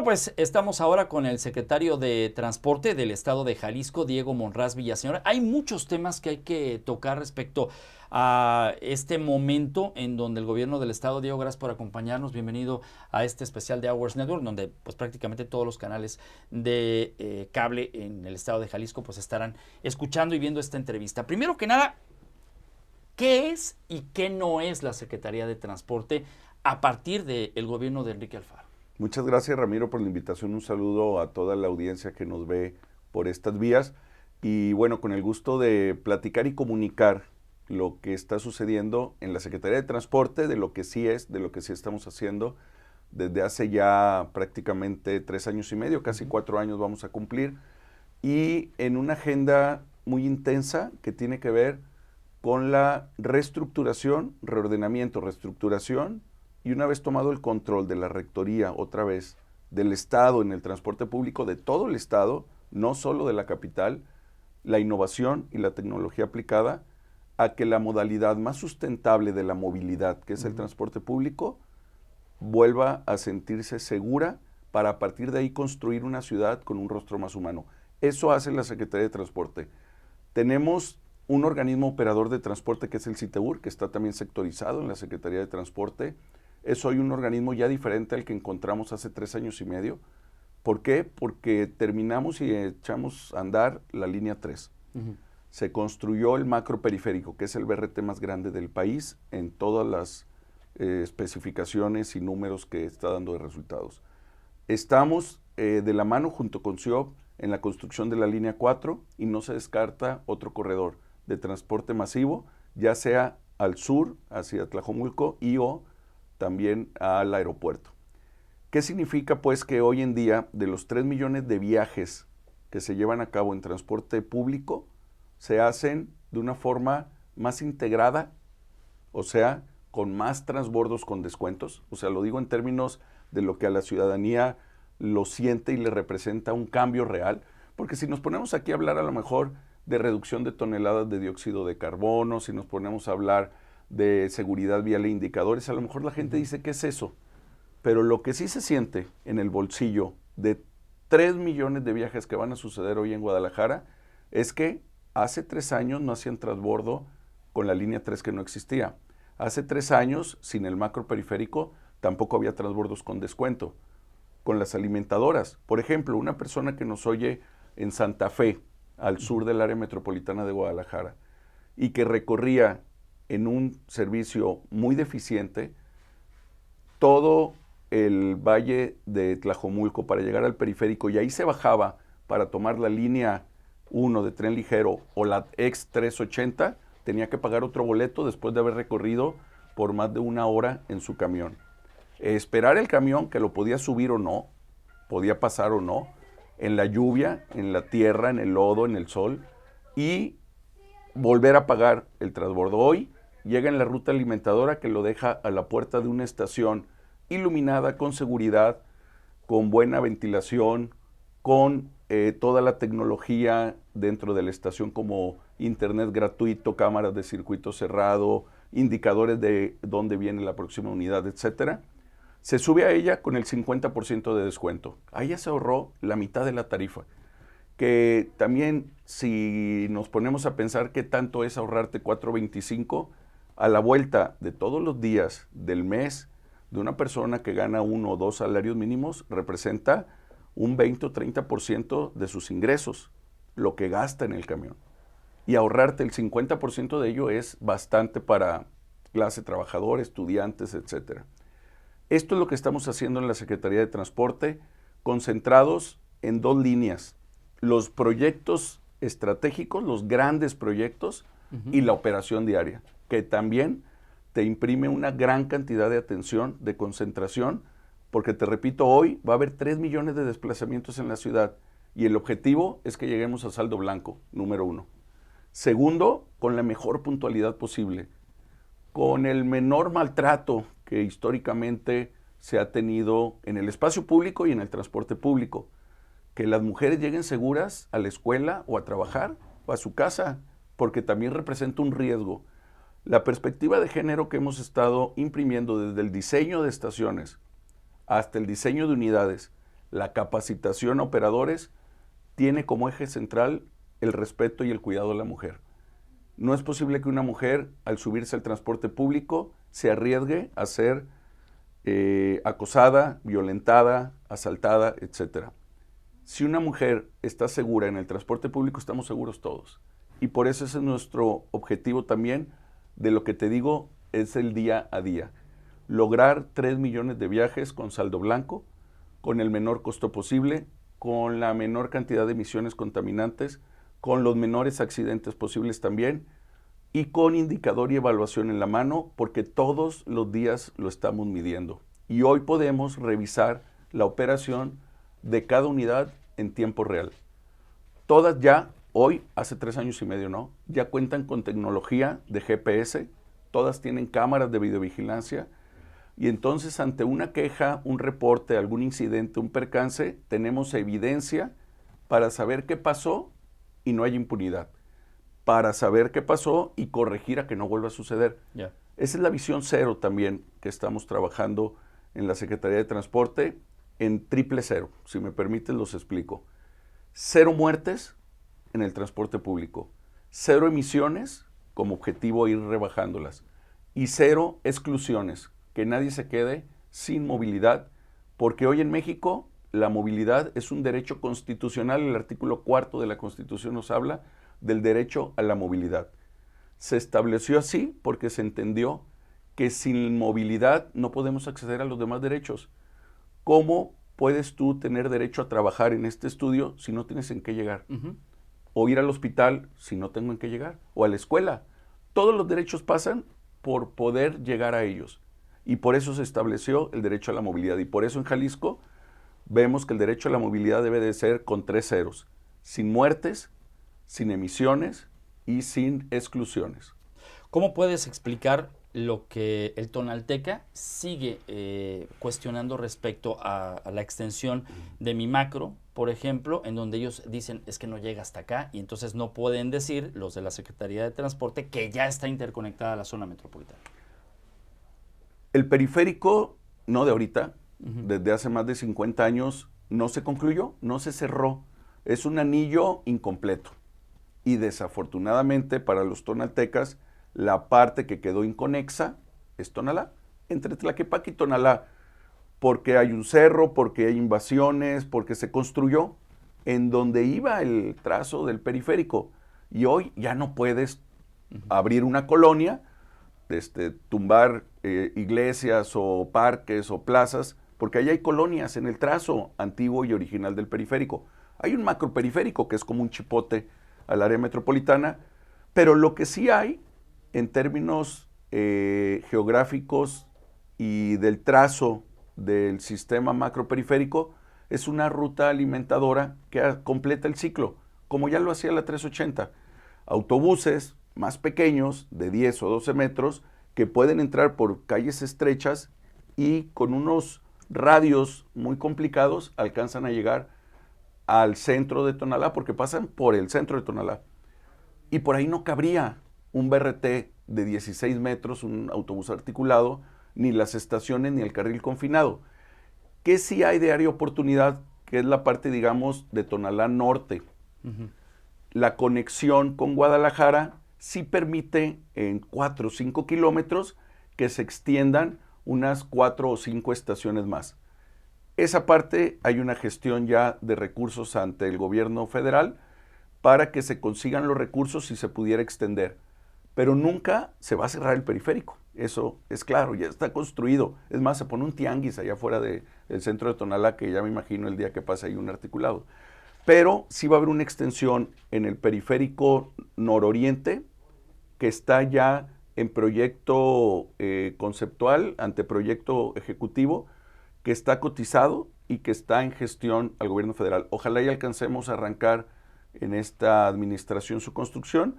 Bueno, pues estamos ahora con el secretario de Transporte del Estado de Jalisco, Diego Monraz Villaseñor. Hay muchos temas que hay que tocar respecto a este momento en donde el gobierno del Estado, Diego, gracias por acompañarnos. Bienvenido a este especial de Hours Network, donde pues prácticamente todos los canales de cable en el Estado de Jalisco pues estarán escuchando y viendo esta entrevista. Primero que nada, ¿qué es y qué no es la Secretaría de Transporte a partir del gobierno de Enrique Alfaro? Muchas gracias, Ramiro, por la invitación. Un saludo a toda la audiencia que nos ve por estas vías. Y bueno, con el gusto de platicar y comunicar lo que está sucediendo en la Secretaría de Transporte, de lo que sí es, de lo que sí estamos haciendo desde hace ya prácticamente 3 años y medio, casi 4 años vamos a cumplir, y en una agenda muy intensa que tiene que ver con la reestructuración, reordenamiento, reestructuración, y una vez tomado el control de la rectoría, otra vez, del Estado en el transporte público, de todo el Estado, no solo de la capital, la innovación y la tecnología aplicada a que la modalidad más sustentable de la movilidad, que es el transporte público, vuelva a sentirse segura para a partir de ahí construir una ciudad con un rostro más humano. Eso hace la Secretaría de Transporte. Tenemos un organismo operador de transporte que es el CITEUR, que está también sectorizado en la Secretaría de Transporte. Es hoy un organismo ya diferente al que encontramos hace 3 años y medio. ¿Por qué? Porque terminamos y echamos a andar la línea 3. Se construyó el macro periférico, que es el BRT más grande del país, en todas las especificaciones y números que está dando de resultados. Estamos de la mano junto con CIOB en la construcción de la línea 4 y no se descarta otro corredor de transporte masivo, ya sea al sur, hacia Tlajomulco y o también al aeropuerto. ¿Qué significa? Pues que hoy en día, de los 3 millones de viajes que se llevan a cabo en transporte público, se hacen de una forma más integrada, o sea, con más transbordos con descuentos. O sea, lo digo en términos de lo que a la ciudadanía lo siente y le representa un cambio real, porque si nos ponemos aquí a hablar a lo mejor de reducción de toneladas de dióxido de carbono, si nos ponemos a hablar de seguridad vial e indicadores, a lo mejor la gente dice, ¿qué es eso? Pero lo que sí se siente en el bolsillo de 3 millones de viajes que van a suceder hoy en Guadalajara es que hace 3 años no hacían transbordo con la línea 3 que no existía. Hace 3 años, sin el macro periférico, tampoco había transbordos con descuento. Con las alimentadoras, por ejemplo, una persona que nos oye en Santa Fe, al sur del área metropolitana de Guadalajara, y que recorría en un servicio muy deficiente todo el valle de Tlajomulco para llegar al periférico, y ahí se bajaba para tomar la línea 1 de tren ligero o la ex 380, tenía que pagar otro boleto después de haber recorrido por más de 1 hora en su camión. Esperar el camión, que lo podía subir o no, podía pasar o no, en la lluvia, en la tierra, en el lodo, en el sol, y volver a pagar el transbordo. Hoy llega en la ruta alimentadora que lo deja a la puerta de una estación iluminada, con seguridad, con buena ventilación, con toda la tecnología dentro de la estación como internet gratuito, cámaras de circuito cerrado, indicadores de dónde viene la próxima unidad, etcétera. Se sube a ella con el 50% de descuento. Ahí ya se ahorró la mitad de la tarifa. Que también, si nos ponemos a pensar qué tanto es ahorrarte 4.25, a la vuelta de todos los días del mes de una persona que gana 1 o 2 salarios mínimos, representa un 20 o 30% de sus ingresos, lo que gasta en el camión. Y ahorrarte el 50% de ello es bastante para clase trabajadora, estudiantes, etcétera. Esto es lo que estamos haciendo en la Secretaría de Transporte, concentrados en 2 líneas: los proyectos estratégicos, los grandes proyectos, y la operación diaria, que también te imprime una gran cantidad de atención, de concentración, porque te repito, hoy va a haber 3 millones de desplazamientos en la ciudad y el objetivo es que lleguemos a saldo blanco, número 1. Segundo, con la mejor puntualidad posible, con el menor maltrato que históricamente se ha tenido en el espacio público y en el transporte público. Que las mujeres lleguen seguras a la escuela o a trabajar o a su casa, porque también representa un riesgo. La perspectiva de género que hemos estado imprimiendo desde el diseño de estaciones hasta el diseño de unidades, la capacitación a operadores tiene como eje central el respeto y el cuidado de la mujer. No es posible que una mujer, al subirse al transporte público, se arriesgue a ser acosada, violentada, asaltada, etc. Si una mujer está segura en el transporte público, estamos seguros todos. Y por eso ese es nuestro objetivo también de lo que te digo, es el día a día. Lograr 3 millones de viajes con saldo blanco, con el menor costo posible, con la menor cantidad de emisiones contaminantes, con los menores accidentes posibles también, y con indicador y evaluación en la mano, porque todos los días lo estamos midiendo. Y hoy podemos revisar la operación de cada unidad en tiempo real. Todas ya, hoy, hace 3 años y medio, ¿no? Ya cuentan con tecnología de GPS, todas tienen cámaras de videovigilancia, y entonces ante una queja, un reporte, algún incidente, un percance, tenemos evidencia para saber qué pasó y no hay impunidad. Para saber qué pasó y corregir a que no vuelva a suceder. Yeah. Esa es la visión cero también que estamos trabajando en la Secretaría de Transporte en 000. Si me permiten, los explico. 0 muertes en el transporte público. 0 emisiones, como objetivo ir rebajándolas. Y 0 exclusiones, que nadie se quede sin movilidad, porque hoy en México la movilidad es un derecho constitucional. El artículo 4 de la Constitución nos habla del derecho a la movilidad. Se estableció así porque se entendió que sin movilidad no podemos acceder a los demás derechos. ¿Cómo puedes tú tener derecho a trabajar en este estudio si no tienes en qué llegar? O ir al hospital si no tengo en qué llegar, o a la escuela. Todos los derechos pasan por poder llegar a ellos. Y por eso se estableció el derecho a la movilidad. Y por eso en Jalisco vemos que el derecho a la movilidad debe de ser con 3 ceros. Sin muertes, sin emisiones y sin exclusiones. ¿Cómo puedes explicar lo que el Tonalteca sigue cuestionando respecto a la extensión de mi macro, por ejemplo, en donde ellos dicen es que no llega hasta acá y entonces no pueden decir los de la Secretaría de Transporte que ya está interconectada a la zona metropolitana? El periférico, no de ahorita, desde hace más de 50 años, no se concluyó, no se cerró. Es un anillo incompleto. Y desafortunadamente para los tonaltecas, la parte que quedó inconexa es Tonalá, entre Tlaquepaque y Tonalá, porque hay un cerro, porque hay invasiones, porque se construyó en donde iba el trazo del periférico. Y hoy ya no puedes abrir una colonia, tumbar iglesias o parques o plazas, porque ahí hay colonias en el trazo antiguo y original del periférico. Hay un macroperiférico que es como un chipote al área metropolitana, pero lo que sí hay en términos geográficos y del trazo del sistema macroperiférico es una ruta alimentadora que completa el ciclo, como ya lo hacía la 380. Autobuses más pequeños, de 10 o 12 metros, que pueden entrar por calles estrechas y con unos radios muy complicados alcanzan a llegar al centro de Tonalá, porque pasan por el centro de Tonalá. Y por ahí no cabría un BRT de 16 metros, un autobús articulado, ni las estaciones, ni el carril confinado. ¿Qué sí hay de área de oportunidad? Que es la parte, digamos, de Tonalá Norte. La conexión con Guadalajara sí permite en 4 o 5 kilómetros que se extiendan unas 4 o 5 estaciones más. Esa parte hay una gestión ya de recursos ante el gobierno federal para que se consigan los recursos y se pudiera extender. Pero nunca se va a cerrar el periférico. Eso es claro, ya está construido. Es más, se pone un tianguis allá afuera del centro de Tonalá, que ya me imagino el día que pase ahí un articulado. Pero sí va a haber una extensión en el periférico nororiente, que está ya en proyecto conceptual, anteproyecto ejecutivo, que está cotizado y que está en gestión al gobierno federal. Ojalá y alcancemos a arrancar en esta administración su construcción,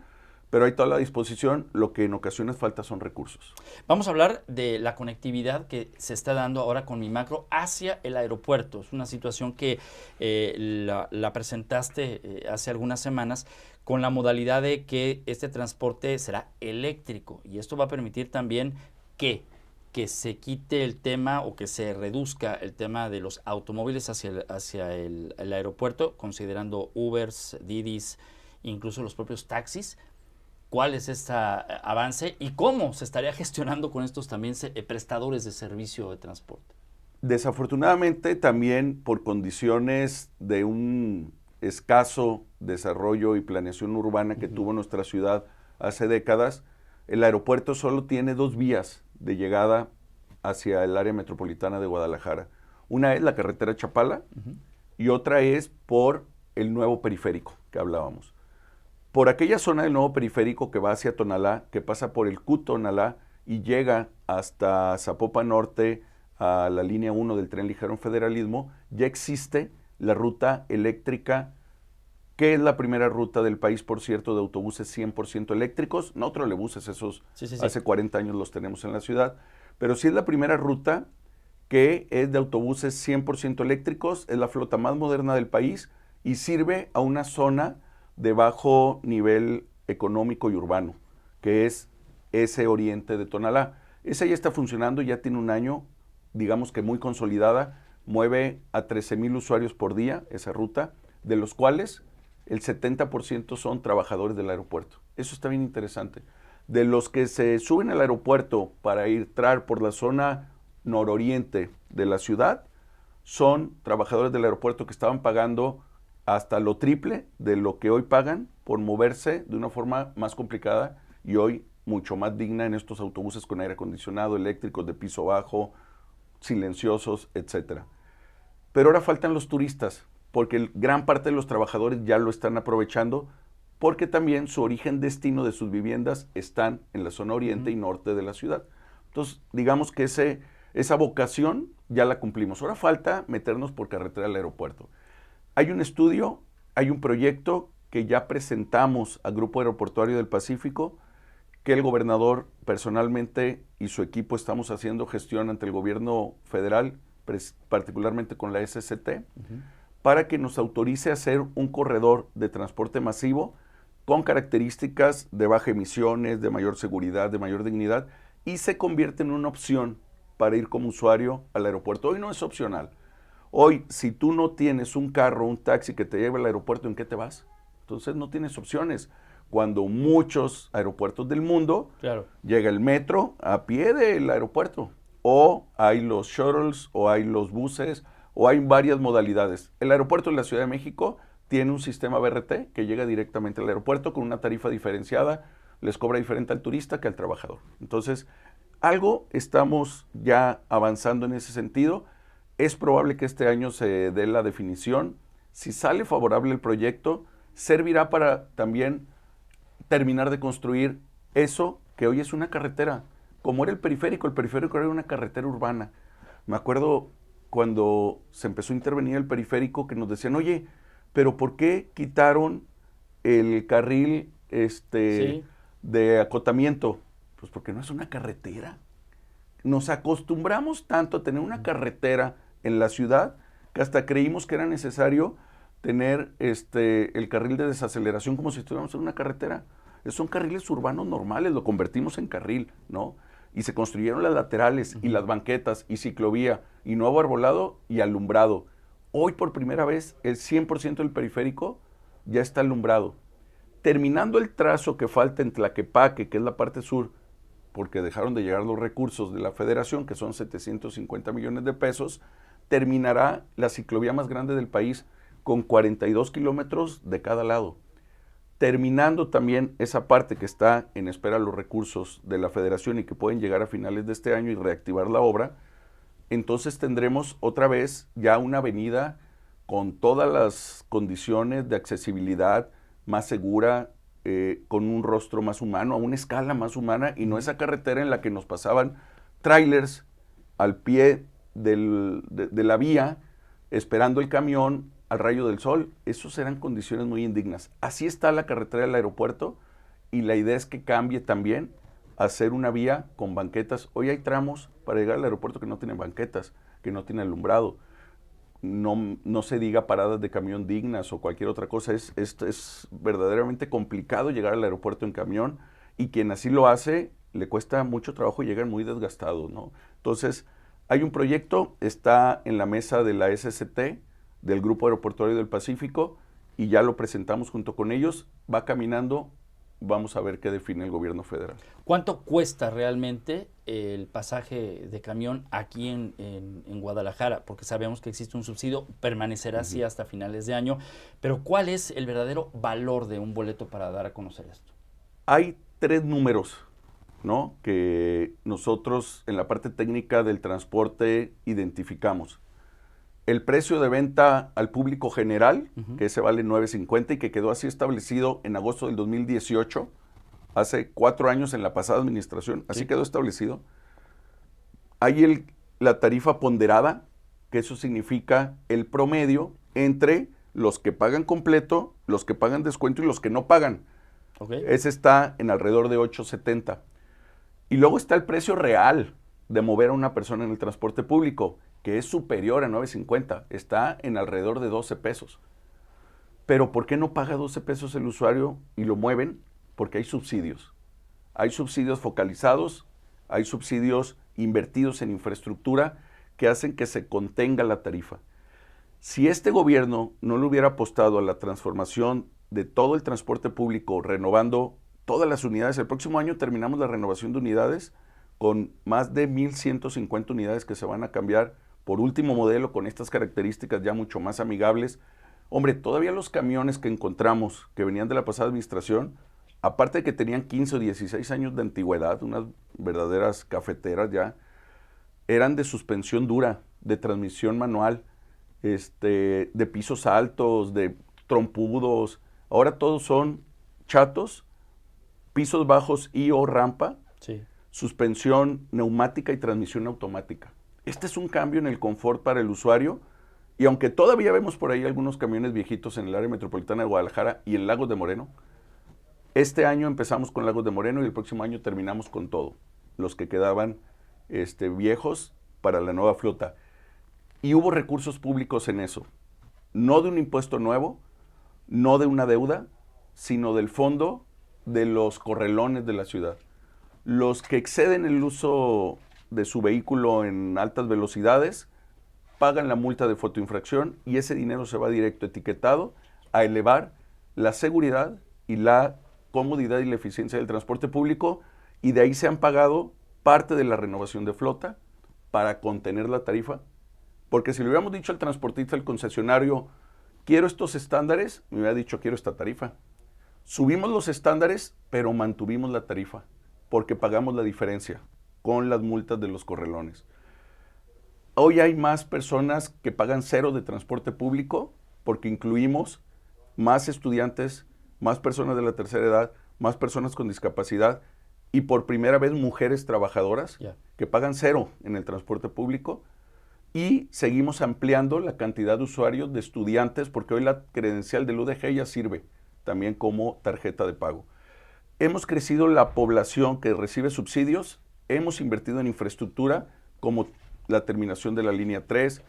pero hay toda la disposición, lo que en ocasiones falta son recursos. Vamos a hablar de la conectividad que se está dando ahora con Mi Macro hacia el aeropuerto. Es una situación que la presentaste hace algunas semanas con la modalidad de que este transporte será eléctrico y esto va a permitir también que que se quite el tema o que se reduzca el tema de los automóviles hacia el aeropuerto, considerando Ubers, Didis, incluso los propios taxis. ¿Cuál es este avance y cómo se estaría gestionando con estos también prestadores de servicio de transporte? Desafortunadamente, también por condiciones de un escaso desarrollo y planeación urbana que tuvo nuestra ciudad hace décadas, el aeropuerto solo tiene 2 vías de llegada hacia el área metropolitana de Guadalajara. Una es la carretera Chapala y otra es por el nuevo periférico que hablábamos. Por aquella zona del nuevo periférico que va hacia Tonalá, que pasa por el Q-Tonalá y llega hasta Zapopan Norte, a la línea 1 del tren ligero en Federalismo, ya existe la ruta eléctrica, que es la primera ruta del país, por cierto, de autobuses 100% eléctricos, no trolebuses, esos hace 40 años los tenemos en la ciudad, pero sí es la primera ruta que es de autobuses 100% eléctricos, es la flota más moderna del país y sirve a una zona de bajo nivel económico y urbano, que es ese oriente de Tonalá. Esa ya está funcionando, ya tiene un año, digamos que muy consolidada, mueve a 13,000 usuarios por día esa ruta, de los cuales el 70% son trabajadores del aeropuerto. Eso está bien interesante. De los que se suben al aeropuerto para entrar por la zona nororiente de la ciudad, son trabajadores del aeropuerto que estaban pagando hasta lo triple de lo que hoy pagan por moverse de una forma más complicada y hoy mucho más digna en estos autobuses con aire acondicionado, eléctricos de piso bajo, silenciosos, etc. Pero ahora faltan los turistas, porque gran parte de los trabajadores ya lo están aprovechando, porque también su origen destino de sus viviendas están en la zona oriente y norte de la ciudad. Entonces, digamos que esa vocación ya la cumplimos. Ahora falta meternos por carretera al aeropuerto. Hay un estudio, hay un proyecto que ya presentamos al Grupo Aeroportuario del Pacífico, que el gobernador personalmente y su equipo estamos haciendo gestión ante el gobierno federal, particularmente con la SCT, para que nos autorice a hacer un corredor de transporte masivo con características de baja emisiones, de mayor seguridad, de mayor dignidad, y se convierte en una opción para ir como usuario al aeropuerto. Hoy no es opcional. Hoy, si tú no tienes un carro, un taxi que te lleve al aeropuerto, ¿en qué te vas? Entonces no tienes opciones. Cuando muchos aeropuertos del mundo llega el metro a pie del aeropuerto, o hay los shuttles, o hay los buses, o hay varias modalidades. El aeropuerto de la Ciudad de México tiene un sistema BRT que llega directamente al aeropuerto con una tarifa diferenciada, les cobra diferente al turista que al trabajador. Entonces, algo estamos ya avanzando en ese sentido. Es probable que este año se dé la definición. Si sale favorable el proyecto, servirá para también terminar de construir eso que hoy es una carretera. Como era el periférico era una carretera urbana. Me acuerdo cuando se empezó a intervenir el periférico que nos decían, oye, pero ¿por qué quitaron el carril de acotamiento? Pues porque no es una carretera. Nos acostumbramos tanto a tener una carretera en la ciudad que hasta creímos que era necesario tener el carril de desaceleración como si estuviéramos en una carretera. Son carriles urbanos normales, lo convertimos en carril, ¿no? Y se construyeron las laterales y las banquetas y ciclovía y nuevo arbolado y alumbrado. Hoy por primera vez el 100% del periférico ya está alumbrado. Terminando el trazo que falta en Tlaquepaque, que es la parte sur, porque dejaron de llegar los recursos de la federación, que son 750 millones de pesos, terminará la ciclovía más grande del país con 42 kilómetros de cada lado. Terminando también esa parte que está en espera de los recursos de la federación y que pueden llegar a finales de este año y reactivar la obra, entonces tendremos otra vez ya una avenida con todas las condiciones de accesibilidad más segura, con un rostro más humano, a una escala más humana, y no esa carretera en la que nos pasaban trailers al pie de la vía, esperando el camión al rayo del sol. Esas eran condiciones muy indignas. Así está la carretera del aeropuerto, y la idea es que cambie también a ser una vía con banquetas. Hoy hay tramos para llegar al aeropuerto que no tienen banquetas, que no tienen alumbrado. No se diga paradas de camión dignas o cualquier otra cosa. Es verdaderamente complicado llegar al aeropuerto en camión, y quien así lo hace le cuesta mucho trabajo y llegan muy desgastados, ¿no? Entonces, hay un proyecto, está en la mesa de la SCT, del Grupo Aeroportuario del Pacífico, y ya lo presentamos junto con ellos, va caminando, vamos a ver qué define el gobierno federal. ¿Cuánto cuesta realmente el pasaje de camión aquí en Guadalajara? Porque sabemos que existe un subsidio, permanecerá así hasta finales de año, pero ¿cuál es el verdadero valor de un boleto para dar a conocer esto? Hay 3 números, ¿no?, que nosotros en la parte técnica del transporte identificamos. El precio de venta al público general, que ese vale $9.50 y que quedó así establecido en agosto del 2018, hace 4 años en la pasada administración, así quedó establecido. Hay la tarifa ponderada, que eso significa el promedio entre los que pagan completo, los que pagan descuento y los que no pagan. Ese está en alrededor de $8.70. Y luego está el precio real de mover a una persona en el transporte público, que es superior a $9.50, está en alrededor de 12 pesos. Pero ¿por qué no paga 12 pesos el usuario y lo mueven? Porque hay subsidios. Hay subsidios focalizados, hay subsidios invertidos en infraestructura que hacen que se contenga la tarifa. Si este gobierno no le hubiera apostado a la transformación de todo el transporte público, renovando todas las unidades, el próximo año terminamos la renovación de unidades con más de 1,150 unidades que se van a cambiar por último modelo con estas características ya mucho más amigables. Hombre, todavía los camiones que encontramos que venían de la pasada administración, aparte de que tenían 15 o 16 años de antigüedad, unas verdaderas cafeteras ya, eran de suspensión dura, de transmisión manual, de pisos altos, de trompudos. Ahora todos son chatos, pisos bajos y o rampa, suspensión neumática y transmisión automática. Este es un cambio en el confort para el usuario, y aunque todavía vemos por ahí algunos camiones viejitos en el área metropolitana de Guadalajara y en Lagos de Moreno, este año empezamos con Lagos de Moreno y el próximo año terminamos con todo, los que quedaban viejos para la nueva flota. Y hubo recursos públicos en eso, no de un impuesto nuevo, no de una deuda, sino del fondo de los correlones de la ciudad. Los que exceden el uso de su vehículo en altas velocidades pagan la multa de fotoinfracción y ese dinero se va directo etiquetado a elevar la seguridad y la comodidad y la eficiencia del transporte público, y de ahí se han pagado parte de la renovación de flota para contener la tarifa, porque si le hubiéramos dicho al transportista, al concesionario, quiero estos estándares, me hubiera dicho quiero esta tarifa. Subimos los estándares, pero mantuvimos la tarifa, porque pagamos la diferencia con las multas de los correlones. Hoy hay más personas que pagan 0 de transporte público porque incluimos más estudiantes, más personas de la tercera edad, más personas con discapacidad y por primera vez mujeres trabajadoras que pagan 0 en el transporte público, y seguimos ampliando la cantidad de usuarios de estudiantes porque hoy la credencial del UDG ya sirve también como tarjeta de pago. Hemos crecido la población que recibe subsidios, hemos invertido en infraestructura como la terminación de la línea 3,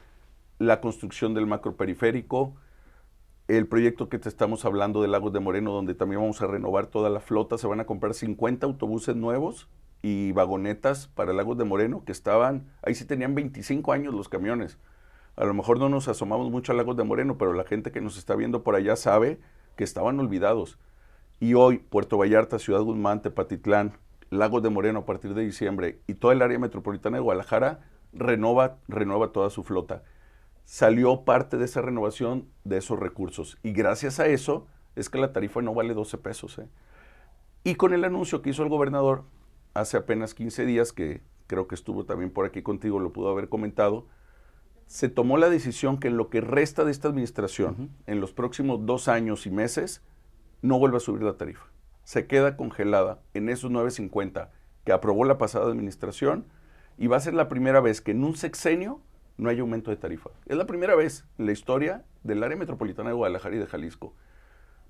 la construcción del macroperiférico, el proyecto que te estamos hablando de Lagos de Moreno, donde también vamos a renovar toda la flota. Se van a comprar 50 autobuses nuevos y vagonetas para Lagos de Moreno, que estaban, ahí sí tenían 25 años los camiones. A lo mejor no nos asomamos mucho a Lagos de Moreno, pero la gente que nos está viendo por allá sabe que estaban olvidados. Y hoy Puerto Vallarta, Ciudad Guzmán, Tepatitlán, Lagos de Moreno a partir de diciembre y toda el área metropolitana de Guadalajara renueva toda su flota. Salió parte de esa renovación de esos recursos y gracias a eso es que la tarifa no vale 12 pesos. Y con el anuncio que hizo el gobernador hace apenas 15 días, que creo que estuvo también por aquí contigo, lo pudo haber comentado, se tomó la decisión que en lo que resta de esta administración, en los próximos 2 años y meses, no vuelva a subir la tarifa. Se queda congelada en esos 9.50 que aprobó la pasada administración, y va a ser la primera vez que en un sexenio no hay aumento de tarifa. Es la primera vez en la historia del área metropolitana de Guadalajara y de Jalisco.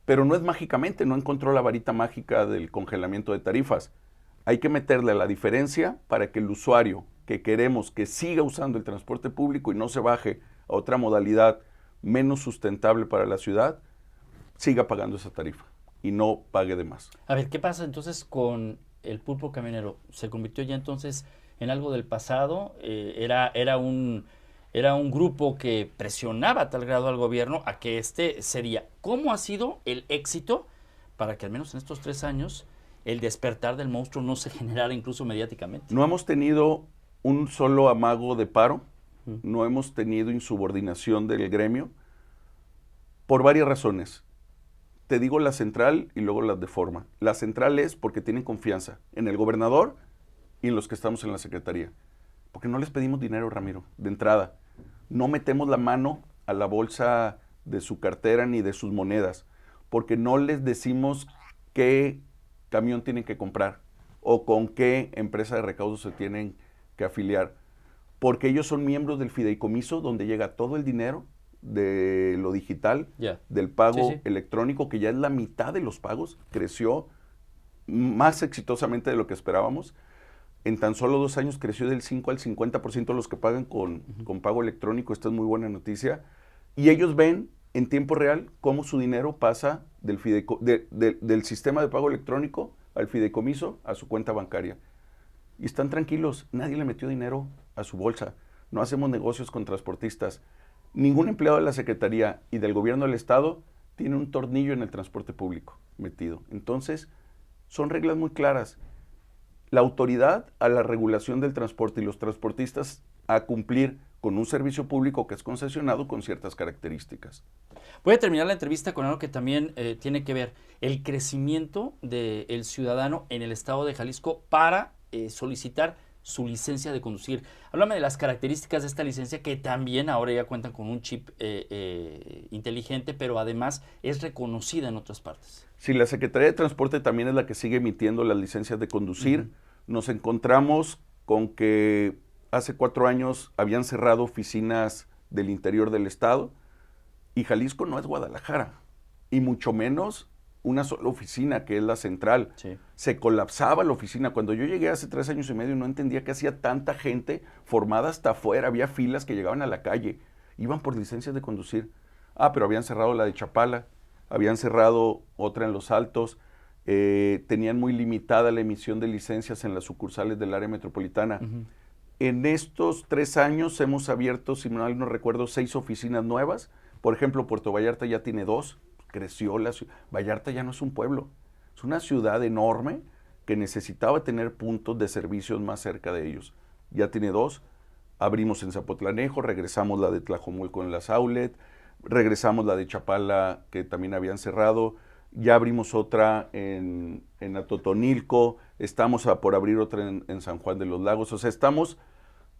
Pero no es mágicamente, no encontró la varita mágica del congelamiento de tarifas. Hay que meterle la diferencia para que el usuario que queremos que siga usando el transporte público y no se baje a otra modalidad menos sustentable para la ciudad, siga pagando esa tarifa y no pague de más. A ver, ¿qué pasa entonces con el pulpo camionero se convirtió ya entonces en algo del pasado. Era un grupo que presionaba a tal grado al gobierno a que cedía. ¿Cómo ha sido el éxito para que al menos en estos 3 años el despertar del monstruo no se generara incluso mediáticamente? No hemos tenido un solo amago de paro, Mm. no hemos tenido insubordinación del gremio, por varias razones. Te digo la central y luego las de forma. La central es porque tienen confianza en el gobernador y en los que estamos en la secretaría. Porque no les pedimos dinero, Ramiro, de entrada. No metemos la mano a la bolsa de su cartera ni de sus monedas, porque no les decimos qué camión tienen que comprar o con qué empresa de recaudo se tienen que afiliar, porque ellos son miembros del fideicomiso donde llega todo el dinero de lo digital, Ya. del pago Sí, sí. electrónico, que ya es la mitad de los pagos, creció más exitosamente de lo que esperábamos. En tan solo 2 años creció del 5 al 50% los que pagan con pago electrónico. Esta es muy buena noticia. Y ellos ven en tiempo real cómo su dinero pasa del sistema de pago electrónico al fideicomiso a su cuenta bancaria. Y están tranquilos, nadie le metió dinero a su bolsa. No hacemos negocios con transportistas. Ningún empleado de la Secretaría y del gobierno del Estado tiene un tornillo en el transporte público metido. Entonces, son reglas muy claras. La autoridad a la regulación del transporte y los transportistas a cumplir con un servicio público que es concesionado con ciertas características. Voy a terminar la entrevista con algo que también tiene que ver el crecimiento del ciudadano en el estado de Jalisco para solicitar su licencia de conducir. Háblame de las características de esta licencia que también ahora ya cuentan con un chip inteligente, pero además es reconocida en otras partes. Sí, la Secretaría de Transporte también es la que sigue emitiendo las licencias de conducir. Nos encontramos con que hace 4 años habían cerrado oficinas del interior del estado y Jalisco no es Guadalajara, y mucho menos una sola oficina que es la central. Sí. Se colapsaba la oficina. Cuando yo llegué hace 3 años y medio no entendía que hacía tanta gente formada hasta afuera, había filas que llegaban a la calle, iban por licencias de conducir. Pero habían cerrado la de Chapala, habían cerrado otra en Los Altos, tenían muy limitada la emisión de licencias en las sucursales del área metropolitana. En estos 3 años hemos abierto, si mal no recuerdo, 6 oficinas nuevas. Por ejemplo, Puerto Vallarta ya tiene 2, creció la ciudad. Vallarta ya no es un pueblo, es una ciudad enorme que necesitaba tener puntos de servicios más cerca de ellos. Ya tiene 2, abrimos en Zapotlanejo, regresamos la de Tlajomulco en las Aulet, regresamos la de Chapala que también habían cerrado, ya abrimos otra en Atotonilco, estamos por abrir otra en San Juan de los Lagos. O sea, estamos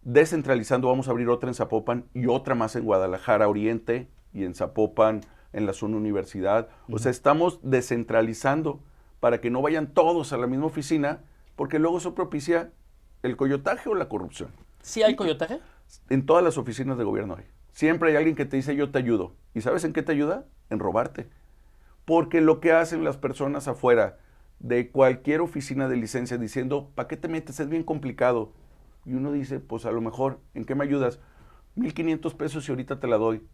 descentralizando, vamos a abrir otra en Zapopan y otra más en Guadalajara Oriente y en Zapopan, en la zona universidad. O sea, estamos descentralizando para que no vayan todos a la misma oficina, porque luego eso propicia el coyotaje o la corrupción. ¿Sí hay coyotaje? En todas las oficinas de gobierno hay. Siempre hay alguien que te dice yo te ayudo. ¿Y sabes en qué te ayuda? En robarte. Porque lo que hacen las personas afuera de cualquier oficina de licencia diciendo, ¿para qué te metes? Es bien complicado. Y uno dice, pues a lo mejor, ¿en qué me ayudas? 1,500 pesos y ahorita te la doy.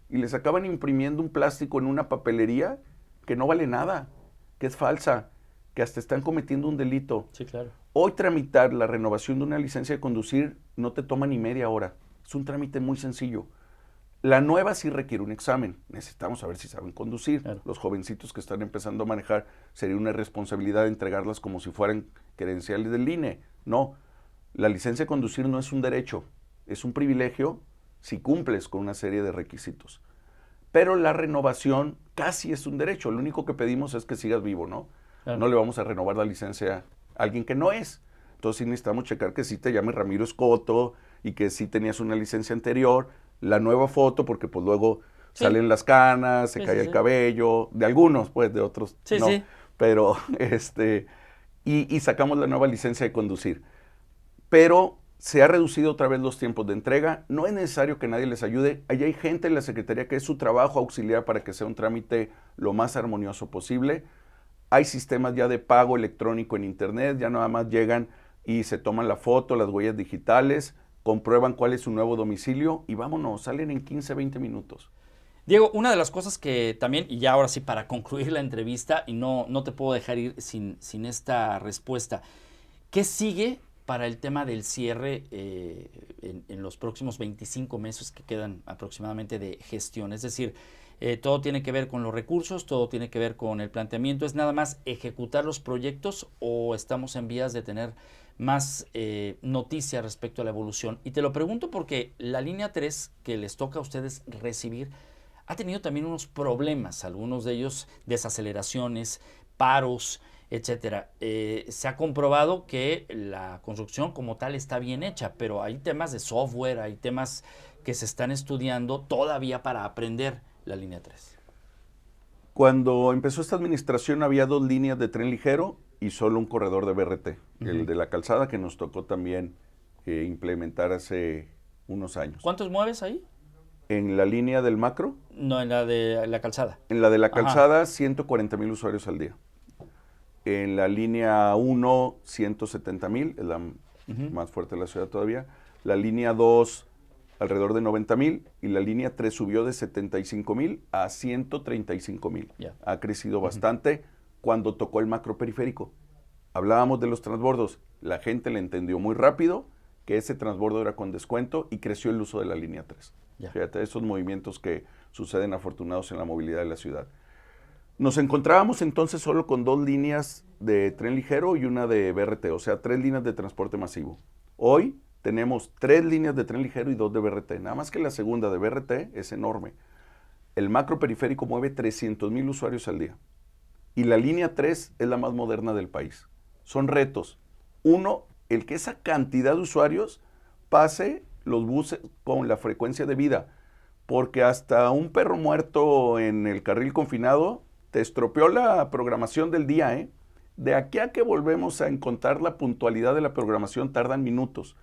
Y les acaban imprimiendo un plástico en una papelería que no vale nada, que es falsa, que hasta están cometiendo un delito. Sí, claro. Hoy tramitar la renovación de una licencia de conducir no te toma ni media hora. Es un trámite muy sencillo. La nueva sí requiere un examen. Necesitamos saber si saben conducir. Claro. Los jovencitos que están empezando a manejar, sería una responsabilidad entregarlas como si fueran credenciales del INE. No, la licencia de conducir no es un derecho, es un privilegio si cumples con una serie de requisitos. Pero la renovación casi es un derecho. Lo único que pedimos es que sigas vivo, ¿no? Claro. No le vamos a renovar la licencia a alguien que no es. Entonces sí necesitamos checar que sí te llames Ramiro Escoto y que sí tenías una licencia anterior, la nueva foto, porque pues luego salen las canas, se cae el cabello, de algunos, pues, de otros no. Pero, y sacamos la nueva licencia de conducir. Pero se ha reducido otra vez los tiempos de entrega, no es necesario que nadie les ayude, allí hay gente en la Secretaría que es su trabajo auxiliar para que sea un trámite lo más armonioso posible. Hay sistemas ya de pago electrónico en internet, ya nada más llegan y se toman la foto, las huellas digitales, comprueban cuál es su nuevo domicilio y vámonos, salen en 15, 20 minutos. Diego, una de las cosas que también, y ya ahora sí para concluir la entrevista, y no te puedo dejar ir sin esta respuesta, ¿qué sigue para el tema del cierre en los próximos 25 meses que quedan aproximadamente de gestión? Es decir, todo tiene que ver con los recursos, todo tiene que ver con el planteamiento. ¿Es nada más ejecutar los proyectos o estamos en vías de tener más noticias respecto a la evolución? Y te lo pregunto porque la línea 3 que les toca a ustedes recibir ha tenido también unos problemas, algunos de ellos desaceleraciones, paros, etcétera. Se ha comprobado que la construcción como tal está bien hecha, pero hay temas de software, hay temas que se están estudiando todavía para aprender la línea 3. Cuando empezó esta administración había 2 líneas de tren ligero y solo un corredor de BRT, el de la calzada que nos tocó también implementar hace unos años. ¿Cuántos mueves ahí? En la línea del macro, No, en la de la calzada. en la de la Ajá. calzada, 140,000 usuarios al día. En la línea 1, 170,000, es la más fuerte de la ciudad todavía. La línea 2, alrededor de 90,000. Y la línea 3 subió de 75,000 a 135,000. Ya. Ha crecido bastante cuando tocó el macro periférico. Hablábamos de los transbordos. La gente le entendió muy rápido que ese transbordo era con descuento y creció el uso de la línea 3. Ya. Fíjate, esos movimientos que suceden afortunados en la movilidad de la ciudad. Nos encontrábamos entonces solo con 2 líneas de tren ligero y una de BRT, o sea, 3 líneas de transporte masivo. Hoy tenemos 3 líneas de tren ligero y 2 de BRT, nada más que la segunda de BRT es enorme. El macro periférico mueve 300,000 usuarios al día y la línea 3 es la más moderna del país. Son retos. Uno, el que esa cantidad de usuarios pase los buses con la frecuencia de vida, porque hasta un perro muerto en el carril confinado te estropeó la programación del día, ¿eh? De aquí a que volvemos a encontrar la puntualidad de la programación tardan minutos.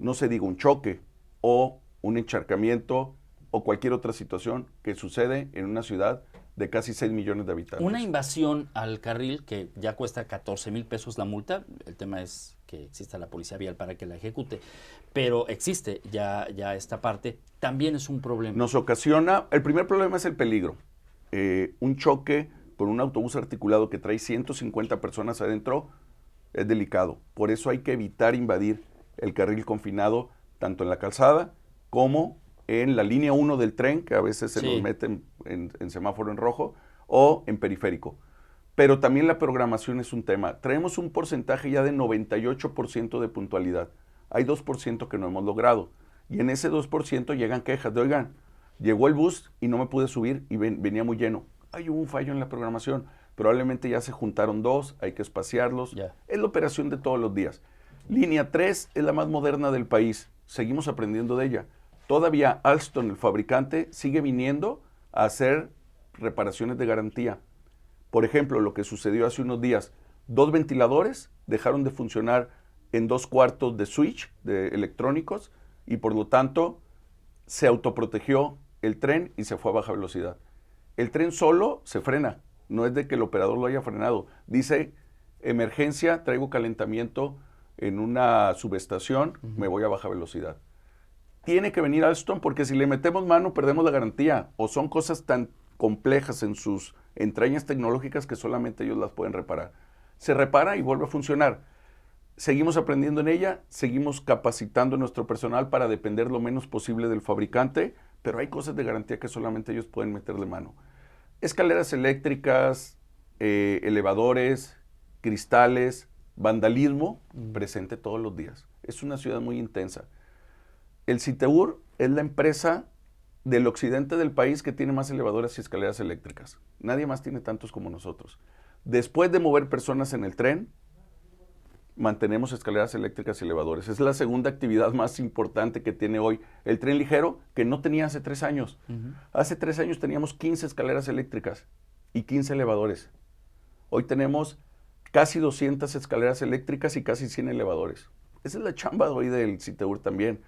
No se diga un choque o un encharcamiento o cualquier otra situación que sucede en una ciudad de casi 6 millones de habitantes. Una invasión al carril que ya cuesta 14,000 pesos la multa, el tema es que exista la policía vial para que la ejecute, pero existe ya esta parte, también es un problema. Nos ocasiona, el primer problema es el peligro. Un choque por un autobús articulado que trae 150 personas adentro es delicado. Por eso hay que evitar invadir el carril confinado tanto en la calzada como en la línea 1 del tren, que a veces se nos mete en semáforo en rojo, o en periférico. Pero también la programación es un tema. Traemos un porcentaje ya de 98% de puntualidad. Hay 2% que no hemos logrado. Y en ese 2% llegan quejas de, oigan, llegó el bus y no me pude subir y venía muy lleno. Hubo un fallo en la programación. Probablemente ya se juntaron 2, hay que espaciarlos. Ya. Es la operación de todos los días. Línea 3 es la más moderna del país. Seguimos aprendiendo de ella. Todavía Alstom, el fabricante, sigue viniendo a hacer reparaciones de garantía. Por ejemplo, lo que sucedió hace unos días, 2 ventiladores dejaron de funcionar en 2 cuartos de switch de electrónicos y por lo tanto se autoprotegió el tren y se fue a baja velocidad. El tren solo se frena, no es de que el operador lo haya frenado. Dice, emergencia, traigo calentamiento en una subestación, me voy a baja velocidad. Tiene que venir Alstom porque si le metemos mano perdemos la garantía o son cosas tan complejas en sus entrañas tecnológicas que solamente ellos las pueden reparar. Se repara y vuelve a funcionar. Seguimos aprendiendo en ella, seguimos capacitando a nuestro personal para depender lo menos posible del fabricante, pero hay cosas de garantía que solamente ellos pueden meterle mano. Escaleras eléctricas, elevadores, cristales, vandalismo, presente todos los días. Es una ciudad muy intensa. El Citeur es la empresa del occidente del país que tiene más elevadores y escaleras eléctricas. Nadie más tiene tantos como nosotros. Después de mover personas en el tren, mantenemos escaleras eléctricas y elevadores. Es la segunda actividad más importante que tiene hoy el tren ligero, que no tenía hace 3 años. Hace 3 años teníamos 15 escaleras eléctricas y 15 elevadores. Hoy tenemos casi 200 escaleras eléctricas y casi 100 elevadores. Esa es la chamba hoy del Citeur también.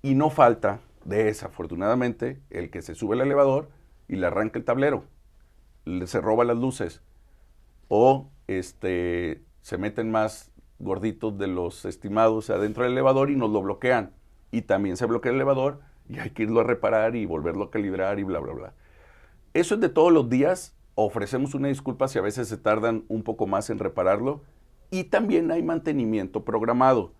Y no falta, desafortunadamente, el que se sube al elevador y le arranca el tablero, se roba las luces o se meten más gorditos de los estimados adentro del elevador y nos lo bloquean. Y también se bloquea el elevador y hay que irlo a reparar y volverlo a calibrar y bla, bla, bla. Eso es de todos los días. Ofrecemos una disculpa si a veces se tardan un poco más en repararlo. Y también hay mantenimiento programado.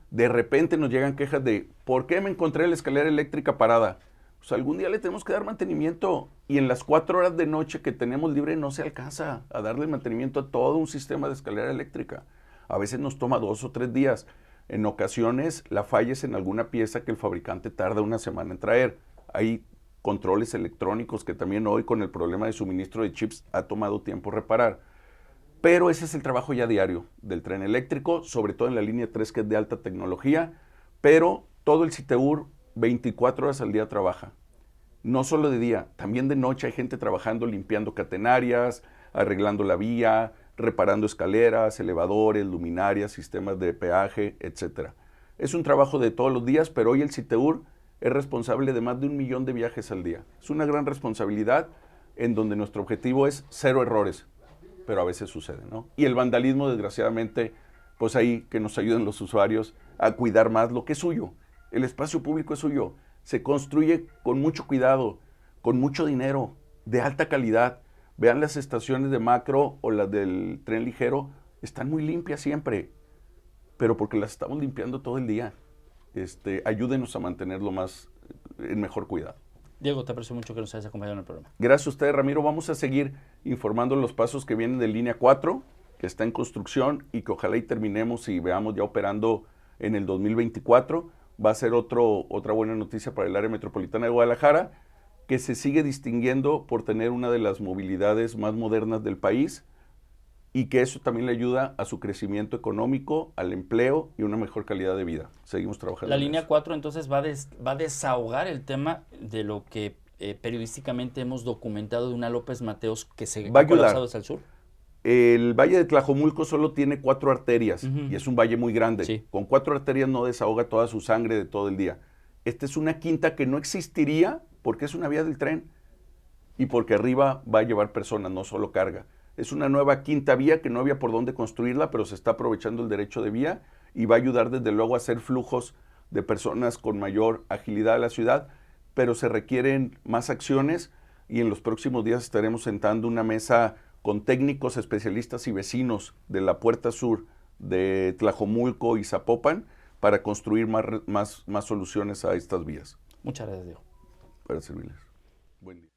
De repente nos llegan quejas de, ¿por qué me encontré la escalera eléctrica parada? Pues algún día le tenemos que dar mantenimiento y en las 4 horas de noche que tenemos libre no se alcanza a darle mantenimiento a todo un sistema de escalera eléctrica. A veces nos toma 2 o 3 días. En ocasiones la falla es en alguna pieza que el fabricante tarda una semana en traer. Hay controles electrónicos que también hoy con el problema de suministro de chips ha tomado tiempo reparar. Pero ese es el trabajo ya diario del tren eléctrico, sobre todo en la línea 3 que es de alta tecnología, pero todo el CITEUR 24 horas al día trabaja. No solo de día, también de noche hay gente trabajando, limpiando catenarias, arreglando la vía, reparando escaleras, elevadores, luminarias, sistemas de peaje, etc. Es un trabajo de todos los días, pero hoy el CITEUR es responsable de más de 1 millón de viajes al día. Es una gran responsabilidad en donde nuestro objetivo es 0 errores, pero a veces sucede, ¿no? Y el vandalismo, desgraciadamente, pues ahí que nos ayuden los usuarios a cuidar más lo que es suyo. El espacio público es suyo. Se construye con mucho cuidado, con mucho dinero, de alta calidad. Vean las estaciones de Macro o las del tren ligero, están muy limpias siempre, pero porque las estamos limpiando todo el día. Ayúdenos a mantenerlo en mejor cuidado. Diego, te aprecio mucho que nos hayas acompañado en el programa. Gracias a usted, Ramiro. Vamos a seguir informando los pasos que vienen de línea 4, que está en construcción y que ojalá y terminemos y veamos ya operando en el 2024. Va a ser otra buena noticia para el área metropolitana de Guadalajara, que se sigue distinguiendo por tener una de las movilidades más modernas del país y que eso también le ayuda a su crecimiento económico, al empleo y una mejor calidad de vida. Seguimos trabajando. La línea 4 entonces va a desahogar el tema de lo que periodísticamente hemos documentado de una López Mateos que se va a ha colapsado ayudar. hacia el sur. El Valle de Tlajomulco solo tiene 4 arterias y es un valle muy grande. Sí. Con 4 arterias no desahoga toda su sangre de todo el día. Esta es una quinta que no existiría porque es una vía del tren y porque arriba va a llevar personas, no solo carga. Es una nueva quinta vía que no había por dónde construirla, pero se está aprovechando el derecho de vía y va a ayudar desde luego a hacer flujos de personas con mayor agilidad a la ciudad, pero se requieren más acciones y en los próximos días estaremos sentando una mesa con técnicos, especialistas y vecinos de la Puerta Sur de Tlajomulco y Zapopan para construir más soluciones a estas vías. Muchas gracias, Diego. Para servirles. Buen día.